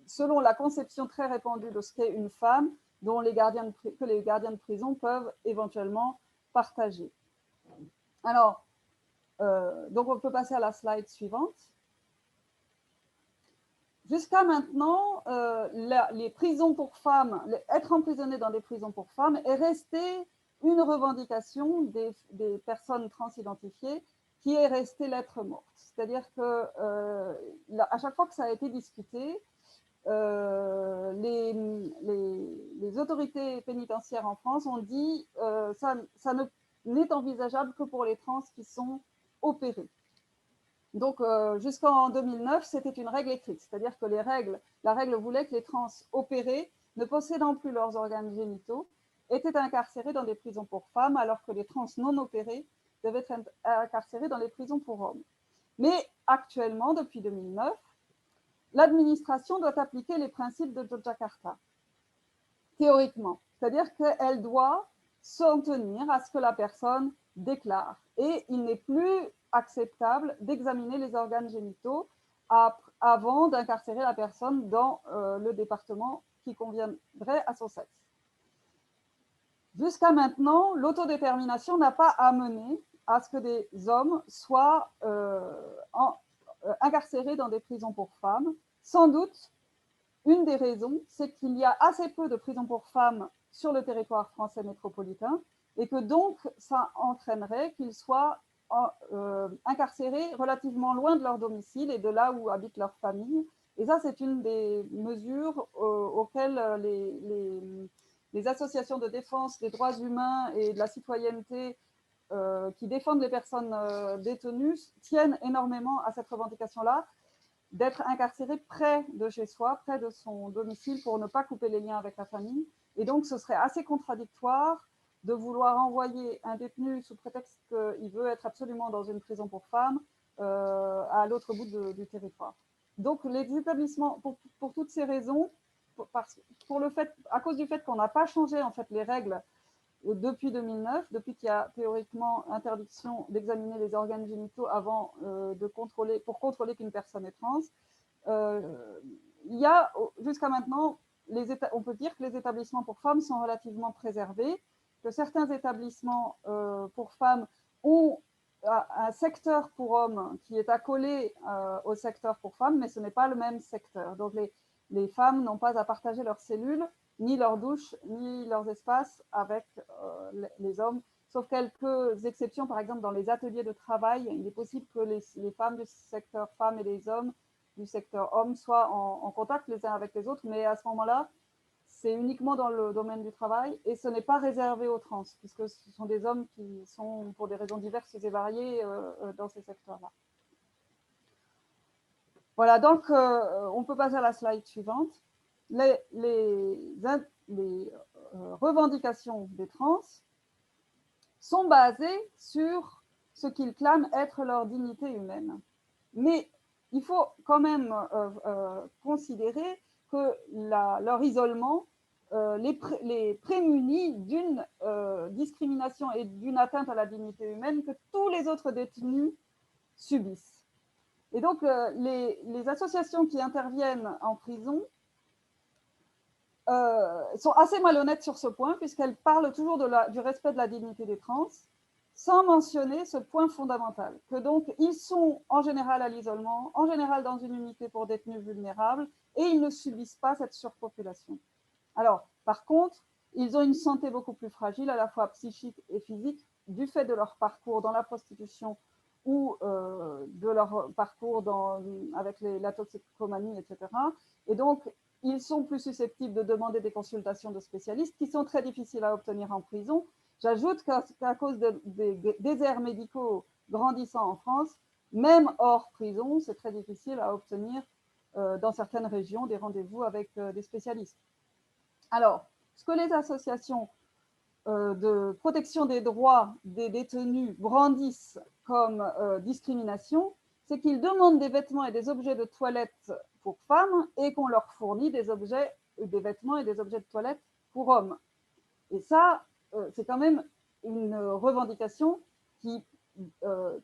selon la conception très répandue de ce qu'est une femme que les gardiens de prison peuvent éventuellement partager. Alors, donc on peut passer à la slide suivante. Jusqu'à maintenant, les prisons pour femmes, être emprisonné dans des prisons pour femmes est resté une revendication des personnes transidentifiées qui est restée lettre morte. C'est-à-dire que à chaque fois que ça a été discuté, les autorités pénitentiaires en France ont dit ça n'est envisageable que pour les trans qui sont opérés. Donc, jusqu'en 2009, c'était une règle écrite, c'est-à-dire que la règle voulait que les trans opérés, ne possédant plus leurs organes génitaux, étaient incarcérés dans des prisons pour femmes, alors que les trans non opérés devaient être incarcérés dans les prisons pour hommes. Mais actuellement, depuis 2009, l'administration doit appliquer les principes de Yogyakarta, théoriquement. C'est-à-dire qu'elle doit s'en tenir à ce que la personne déclare. Et il n'est plus acceptable d'examiner les organes génitaux avant d'incarcérer la personne dans le département qui conviendrait à son sexe. Jusqu'à maintenant, l'autodétermination n'a pas amené à ce que des hommes soient incarcérés dans des prisons pour femmes. Sans doute, une des raisons, c'est qu'il y a assez peu de prisons pour femmes sur le territoire français métropolitain et que donc ça entraînerait qu'ils soient incarcérés relativement loin de leur domicile et de là où habite leur famille. Et ça, c'est une des mesures auxquelles les associations de défense des droits humains et de la citoyenneté qui défendent les personnes détenues tiennent énormément à cette revendication-là, d'être incarcéré près de chez soi, près de son domicile pour ne pas couper les liens avec la famille. Et donc, ce serait assez contradictoire de vouloir envoyer un détenu sous prétexte qu'il veut être absolument dans une prison pour femmes à l'autre bout du territoire. Donc, les établissements, pour toutes ces raisons, à cause du fait qu'on n'a pas changé en fait, les règles depuis 2009, depuis qu'il y a théoriquement interdiction d'examiner les organes génitaux avant pour contrôler qu'une personne est trans, il y a jusqu'à maintenant, on peut dire que les établissements pour femmes sont relativement préservés, que certains établissements pour femmes ont un secteur pour hommes qui est accolé au secteur pour femmes, mais ce n'est pas le même secteur. Donc les femmes n'ont pas à partager leurs cellules, ni leurs douches, ni leurs espaces avec les hommes, sauf quelques exceptions, par exemple dans les ateliers de travail, il est possible que les femmes du secteur femmes et les hommes du secteur hommes soient en contact les uns avec les autres, mais à ce moment-là, c'est uniquement dans le domaine du travail et ce n'est pas réservé aux trans, puisque ce sont des hommes qui sont, pour des raisons diverses et variées, dans ces secteurs-là. Voilà, donc on peut passer à la slide suivante. Les revendications des trans sont basées sur ce qu'ils clament être leur dignité humaine. Mais il faut quand même considérer que leur isolement les prémunit d'une discrimination et d'une atteinte à la dignité humaine que tous les autres détenus subissent. Et donc, les associations qui interviennent en prison sont assez malhonnêtes sur ce point, puisqu'elles parlent toujours du respect de la dignité des trans, sans mentionner ce point fondamental, que donc ils sont en général à l'isolement, en général dans une unité pour détenus vulnérables, et ils ne subissent pas cette surpopulation. Alors, par contre, ils ont une santé beaucoup plus fragile, à la fois psychique et physique, du fait de leur parcours dans la prostitution ou de leur parcours avec la toxicomanie, etc. Et donc, ils sont plus susceptibles de demander des consultations de spécialistes qui sont très difficiles à obtenir en prison. J'ajoute qu'à cause des déserts médicaux grandissants en France, même hors prison, c'est très difficile à obtenir dans certaines régions des rendez-vous avec des spécialistes. Alors, ce que les associations de protection des droits des détenus brandissent comme discrimination, c'est qu'ils demandent des vêtements et des objets de toilette pour femmes et qu'on leur fournit des vêtements et des objets de toilette pour hommes. Et ça, c'est quand même une revendication qui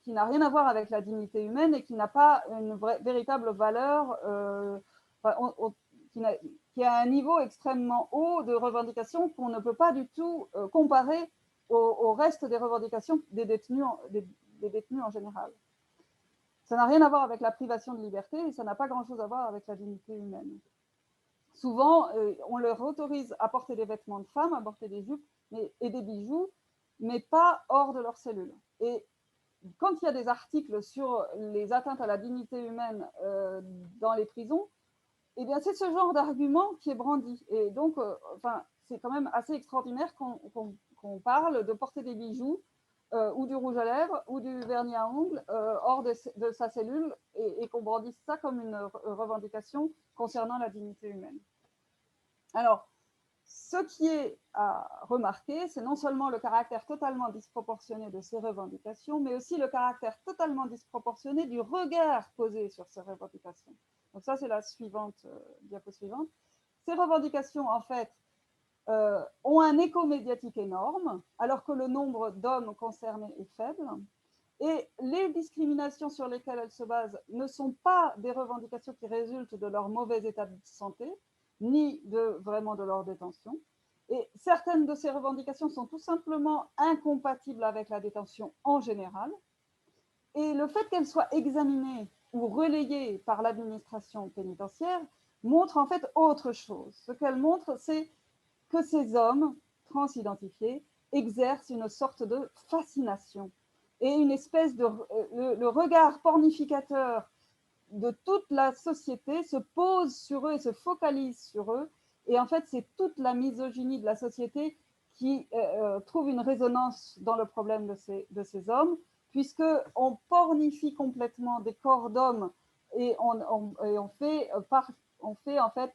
n'a rien à voir avec la dignité humaine et qui n'a pas une véritable valeur, qui a un niveau extrêmement haut de revendication qu'on ne peut pas du tout comparer au reste des revendications des détenus en général. Ça n'a rien à voir avec la privation de liberté et ça n'a pas grand-chose à voir avec la dignité humaine. Souvent, on leur autorise à porter des vêtements de femmes, à porter des jupes et des bijoux, mais pas hors de leur cellule. Et quand il y a des articles sur les atteintes à la dignité humaine dans les prisons, eh bien, c'est ce genre d'argument qui est brandi. Et donc, c'est quand même assez extraordinaire qu'on parle de porter des bijoux ou du rouge à lèvres ou du vernis à ongles hors de sa cellule et qu'on brandisse ça comme une revendication concernant la dignité humaine. Alors, ce qui est à remarquer, c'est non seulement le caractère totalement disproportionné de ces revendications, mais aussi le caractère totalement disproportionné du regard posé sur ces revendications. Donc ça, c'est la diapo suivante. Ces revendications, en fait, ont un écho médiatique énorme, alors que le nombre d'hommes concernés est faible. Et les discriminations sur lesquelles elles se basent ne sont pas des revendications qui résultent de leur mauvais état de santé, ni vraiment de leur détention. Et certaines de ces revendications sont tout simplement incompatibles avec la détention en général. Et le fait qu'elles soient examinées ou relayées par l'administration pénitentiaire montre en fait autre chose. Ce qu'elle montre, c'est que ces hommes transidentifiés exercent une sorte de fascination et une espèce de le regard pornificateur de toute la société se pose sur eux et se focalise sur eux. Et en fait, c'est toute la misogynie de la société qui trouve une résonance dans le problème de ces hommes, puisqu'on pornifie complètement des corps d'hommes et on fait en fait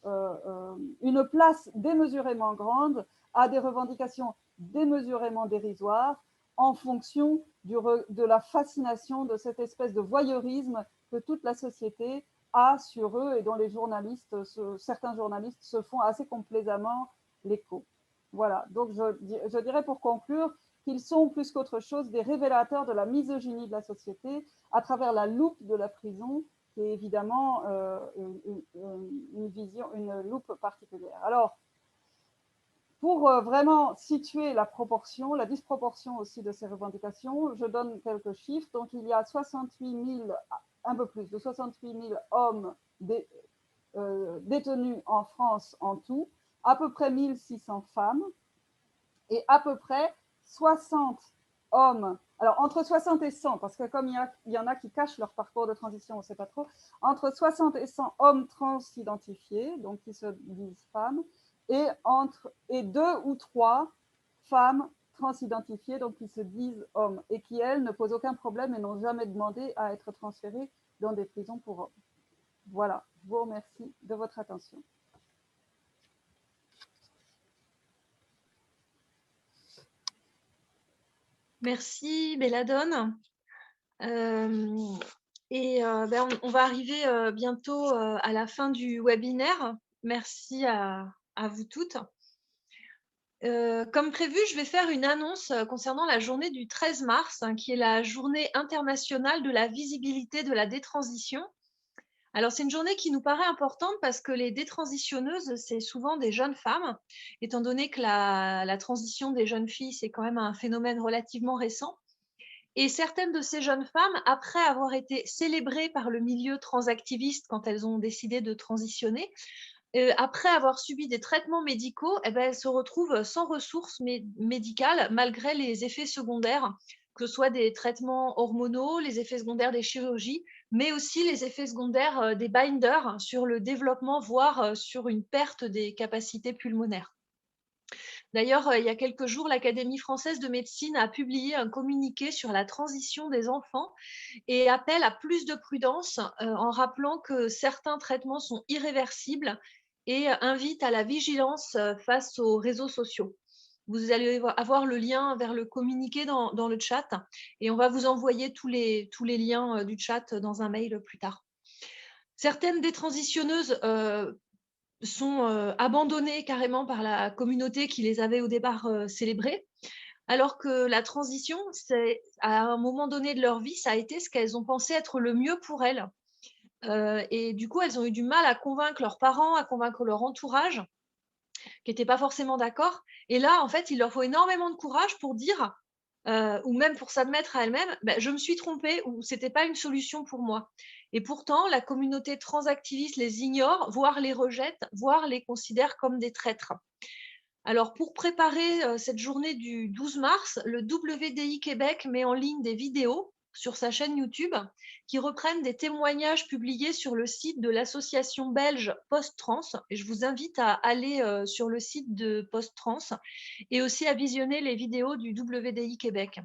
une place démesurément grande à des revendications démesurément dérisoires en fonction de la fascination de cette espèce de voyeurisme que toute la société a sur eux et dont certains journalistes se font assez complaisamment l'écho. Voilà, donc je dirais pour conclure qu'ils sont plus qu'autre chose des révélateurs de la misogynie de la société à travers la loupe de la prison, qui est évidemment une loupe particulière. Alors, pour vraiment situer la disproportion aussi de ces revendications, je donne quelques chiffres. Donc, il y a 68 000, un peu plus de 68 000 hommes détenus en France en tout, à peu près 1600 femmes et à peu près 60 hommes. Alors, entre 60 et 100, parce que comme il y en a qui cachent leur parcours de transition, on ne sait pas trop, entre 60 et 100 hommes transidentifiés, donc qui se disent femmes, et 2 ou 3 femmes transidentifiées, donc qui se disent hommes, et qui, elles, ne posent aucun problème et n'ont jamais demandé à être transférées dans des prisons pour hommes. Voilà, je vous remercie de votre attention. Merci Belladone. On va arriver bientôt à la fin du webinaire. Merci à vous toutes. Comme prévu, je vais faire une annonce concernant la journée du 13 mars, qui est la journée internationale de la visibilité de la détransition. Alors, c'est une journée qui nous paraît importante parce que les détransitionneuses, c'est souvent des jeunes femmes, étant donné que la transition des jeunes filles, c'est quand même un phénomène relativement récent. Et certaines de ces jeunes femmes, après avoir été célébrées par le milieu transactiviste quand elles ont décidé de transitionner, après avoir subi des traitements médicaux, elles se retrouvent sans ressources médicales malgré les effets secondaires que ce soit des traitements hormonaux, les effets secondaires des chirurgies, mais aussi les effets secondaires des binders sur le développement, voire sur une perte des capacités pulmonaires. D'ailleurs, il y a quelques jours, l'Académie française de médecine a publié un communiqué sur la transition des enfants et appelle à plus de prudence en rappelant que certains traitements sont irréversibles et invite à la vigilance face aux réseaux sociaux. Vous allez avoir le lien vers le communiqué dans le chat et on va vous envoyer tous les liens du chat dans un mail plus tard. Certaines détransitionneuses sont abandonnées carrément par la communauté qui les avait au départ célébrées, alors que la transition, à un moment donné de leur vie, ça a été ce qu'elles ont pensé être le mieux pour elles. Et du coup, elles ont eu du mal à convaincre leurs parents, à convaincre leur entourage, qui n'étaient pas forcément d'accord. Et là, en fait, il leur faut énormément de courage pour dire, ou même pour s'admettre à elles-mêmes, je me suis trompée ou ce n'était pas une solution pour moi. Et pourtant, la communauté transactiviste les ignore, voire les rejette, voire les considère comme des traîtres. Alors, pour préparer cette journée du 12 mars, le WDI Québec met en ligne des vidéos sur sa chaîne YouTube qui reprennent des témoignages publiés sur le site de l'association belge Post-Trans. Et je vous invite à aller sur le site de Post-Trans et aussi à visionner les vidéos du WDI Québec.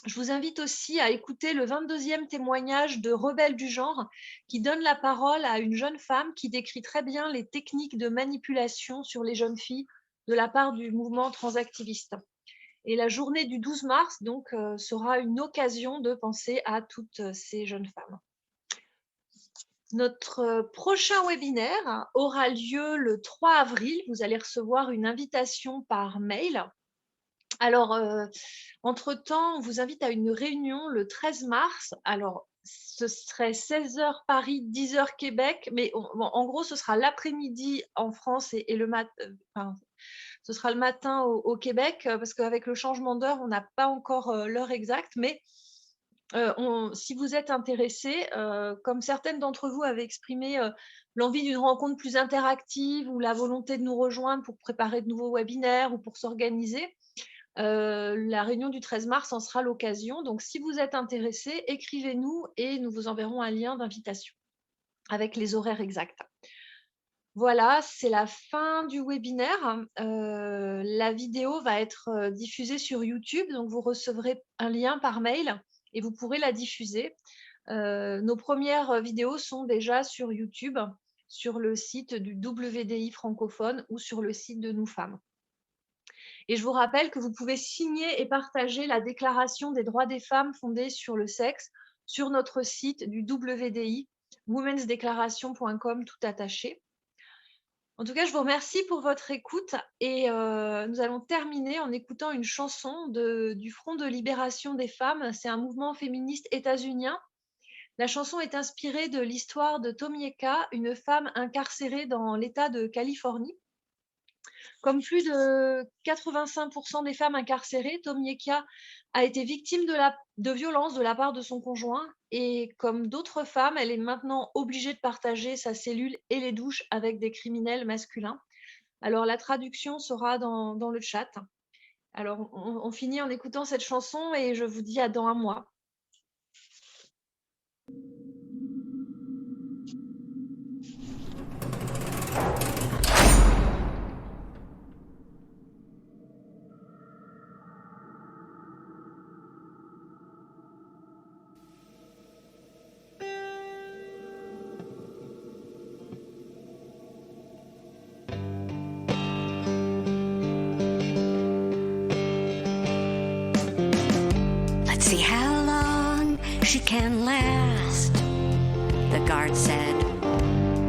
Je vous invite aussi à écouter le 22e témoignage de Rebelle du genre qui donne la parole à une jeune femme qui décrit très bien les techniques de manipulation sur les jeunes filles de la part du mouvement transactiviste. Et la journée du 12 mars donc, sera une occasion de penser à toutes ces jeunes femmes. Notre prochain webinaire aura lieu le 3 avril. Vous allez recevoir une invitation par mail. Alors, entre-temps, on vous invite à une réunion le 13 mars. Alors, ce serait 16h Paris, 10h Québec, mais en gros, ce sera l'après-midi en France et le matin. Ce sera le matin au Québec, parce qu'avec le changement d'heure, on n'a pas encore l'heure exacte, mais si vous êtes intéressés, comme certaines d'entre vous avaient exprimé l'envie d'une rencontre plus interactive ou la volonté de nous rejoindre pour préparer de nouveaux webinaires ou pour s'organiser, la réunion du 13 mars en sera l'occasion. Donc, si vous êtes intéressés, écrivez-nous et nous vous enverrons un lien d'invitation avec les horaires exacts. Voilà, c'est la fin du webinaire. La vidéo va être diffusée sur YouTube, donc vous recevrez un lien par mail et vous pourrez la diffuser. Nos premières vidéos sont déjà sur YouTube, sur le site du WDI francophone ou sur le site de Nous Femmes. Et je vous rappelle que vous pouvez signer et partager la Déclaration des droits des femmes fondée sur le sexe sur notre site du WDI, womensdeclaration.com, tout attaché. En tout cas, je vous remercie pour votre écoute et nous allons terminer en écoutant une chanson du Front de libération des femmes. C'est un mouvement féministe états-unien. La chanson est inspirée de l'histoire de Tomieka, une femme incarcérée dans l'État de Californie. Comme plus de 85% des femmes incarcérées, Tomieka a été victime de violences de la part de son conjoint et comme d'autres femmes, elle est maintenant obligée de partager sa cellule et les douches avec des criminels masculins. Alors la traduction sera dans le chat. Alors on finit en écoutant cette chanson et je vous dis à dans un mois. See how long she can last, the guard said.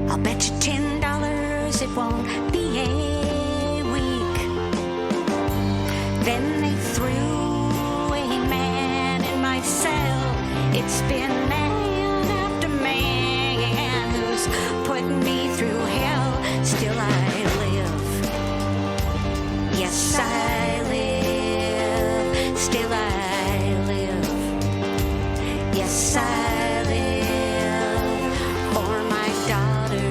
I'll bet you $10 it won't be a week. Then they threw a man in my cell. It's been man after man who's put me through hell. Still I live. Yes, I live. Still I Yes, I live for my daughter.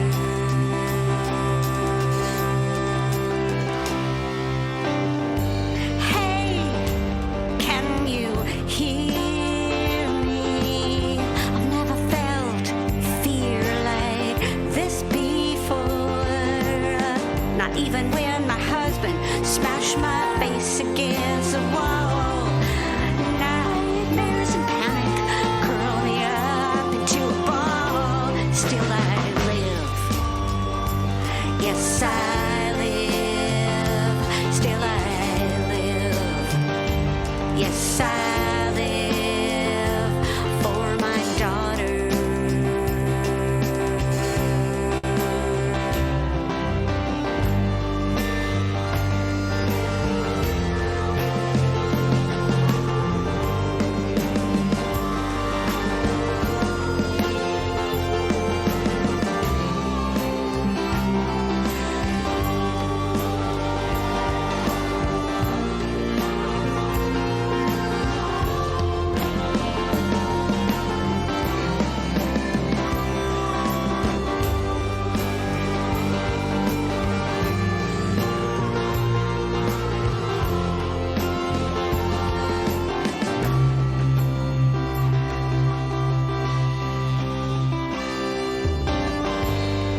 Hey, can you hear? Yes, I live for my daughter.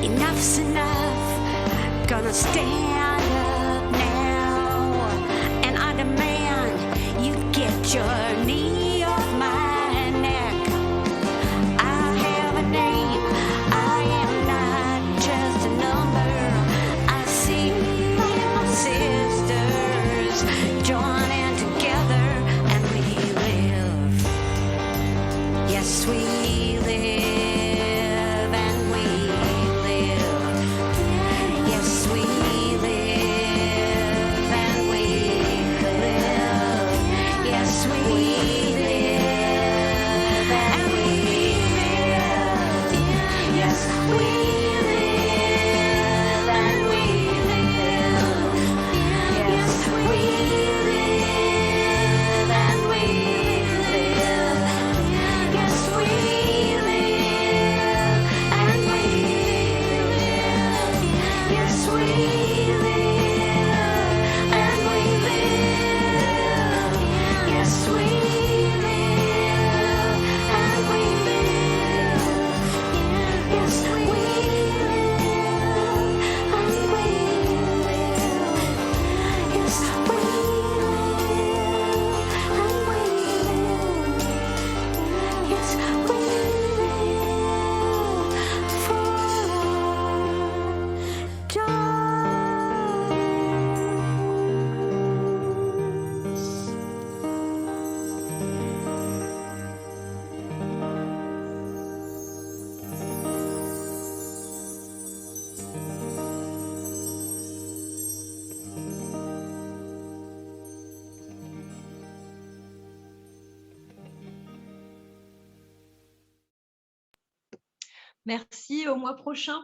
Enough's enough, gonna stand up now. And I demand you get your knee off my neck. I have a name, I am not just a number. I see my sisters joining together and we live. Yes, we live. And we live. Yes, we live. And we live. Yes, we live. And we live. Yes, we live. And we live. Yes, we live. And we live. Yes, we live. And we live. Yes, we live. And we live. Yes, we live. And we live. Yes, we live. And we live. Yes, we live. And we live. Yes, we live for Merci, au mois prochain.